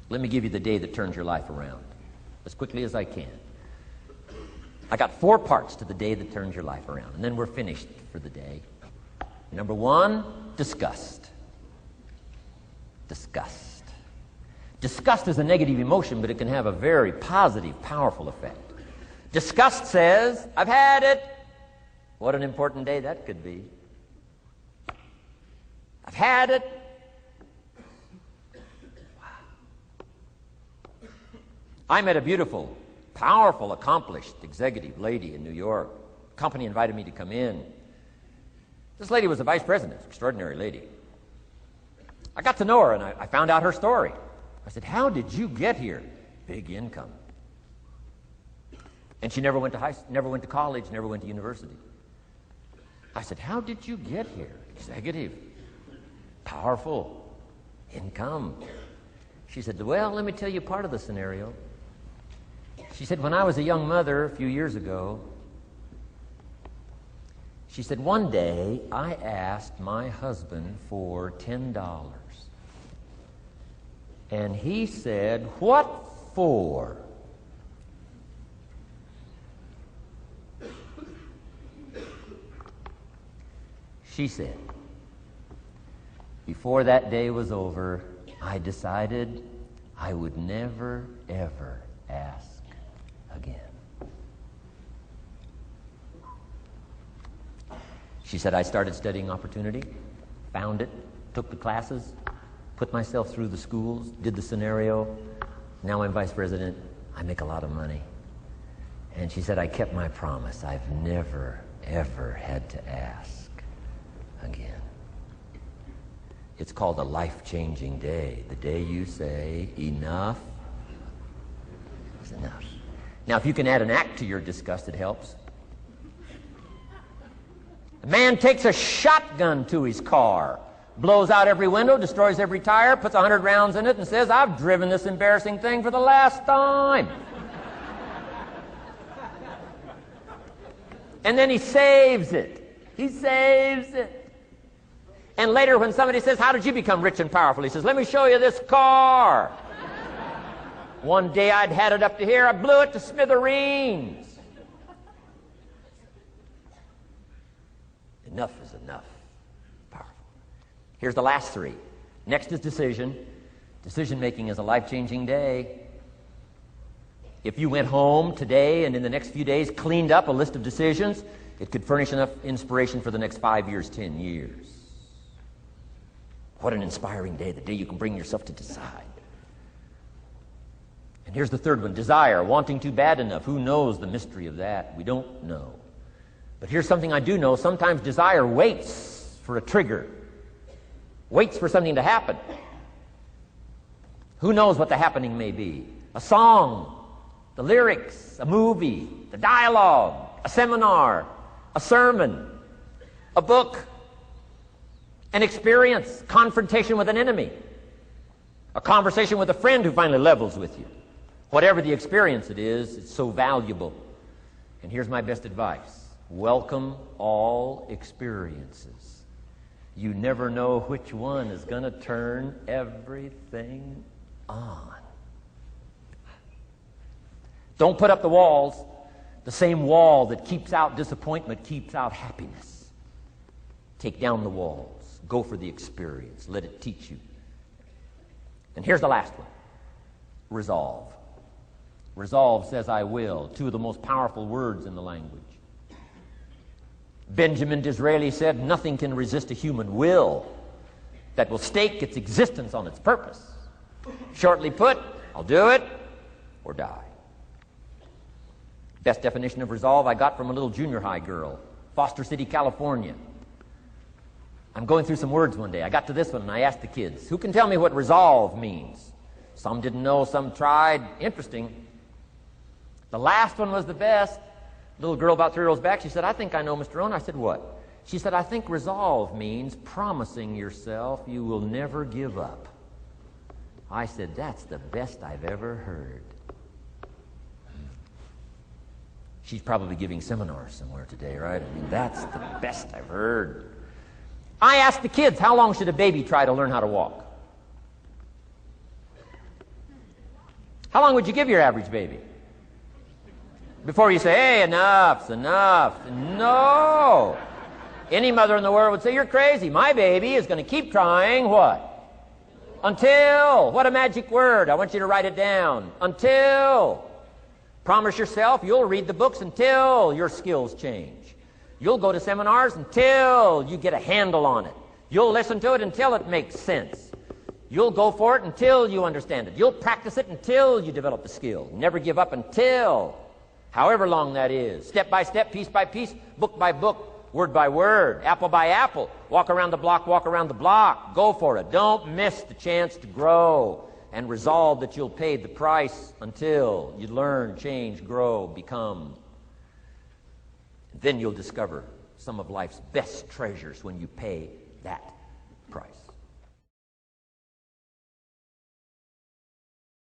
Let me give you the day that turns your life around as quickly as I can. I got 4 parts to the day that turns your life around, and then we're finished for the day. Number 1, disgust. Disgust. Disgust is a negative emotion, but it can have a very positive, powerful effect. Disgust says, I've had it. What an important day that could be. I've had it. Wow. I met a beautiful, powerful, accomplished executive lady in New York. The company invited me to come in. This lady was a vice president, extraordinary lady. I got to know her, and I found out her story. I said, how did you get here? Big income. And she never went to college, never went to university. I said, how did you get here? Executive, powerful, income. She said, well, let me tell you part of the scenario. She said, when I was a young mother a few years ago, she said, one day I asked my husband for $10. And he said, what for? She said, before that day was over, I decided I would never, ever ask again. She said, I started studying opportunity, found it, took the classes, put myself through the schools, did the scenario. Now I'm vice president. I make a lot of money. And she said, I kept my promise. I've never, ever had to ask again. It's called a life-changing day. The day you say, enough is enough. Now, if you can add an act to your disgust, it helps. A man takes a shotgun to his car, blows out every window, destroys every tire, puts 100 rounds in it, and says, I've driven this embarrassing thing for the last time. And then he saves it. He saves it. And later when somebody says, how did you become rich and powerful? He says, let me show you this car. One day I'd had it up to here, I blew it to smithereens. Enough is enough. Powerful. Here's the last 3. Next is decision. Decision-making is a life-changing day. If you went home today and in the next few days cleaned up a list of decisions, it could furnish enough inspiration for the next 5 years, 10 years. What an inspiring day, the day you can bring yourself to decide. And here's the 3rd one, desire, wanting too bad enough. Who knows the mystery of that? We don't know. But here's something I do know. Sometimes desire waits for a trigger, waits for something to happen. Who knows what the happening may be? A song, the lyrics, a movie, the dialogue, a seminar, a sermon, a book, an experience, confrontation with an enemy, a conversation with a friend who finally levels with you. Whatever the experience it is, it's so valuable. And here's my best advice. Welcome all experiences. You never know which one is going to turn everything on. Don't put up the walls. The same wall that keeps out disappointment keeps out happiness. Take down the walls. Go for the experience. Let it teach you. And here's the last one. Resolve. Resolve says, I will. 2 of the most powerful words in the language. Benjamin Disraeli said, nothing can resist a human will that will stake its existence on its purpose. Shortly put, I'll do it or die. Best definition of resolve I got from a little junior high girl, Foster City, California. I'm going through some words one day. I got to this one and I asked the kids, who can tell me what resolve means? Some didn't know, some tried. Interesting. The last one was the best. Little girl about 3 rows back, she said, I think I know, Mr. Owen. I said, what? She said, I think resolve means promising yourself you will never give up. I said, that's the best I've ever heard. She's probably giving seminars somewhere today, right? I mean, that's the best I've heard. I asked the kids, how long should a baby try to learn how to walk? How long would you give your average baby? Before you say, hey, enough's enough. No. Any mother in the world would say, you're crazy. My baby is going to keep trying what? Until. What a magic word. I want you to write it down. Until. Promise yourself you'll read the books until your skills change. You'll go to seminars until you get a handle on it. You'll listen to it until it makes sense. You'll go for it until you understand it. You'll practice it until you develop the skill. Never give up until, however long that is. Step by step, piece by piece, book by book, word by word, apple by apple. Walk around the block, walk around the block. Go for it. Don't miss the chance to grow, and resolve that you'll pay the price until you learn, change, grow, become. Then you'll discover some of life's best treasures when you pay that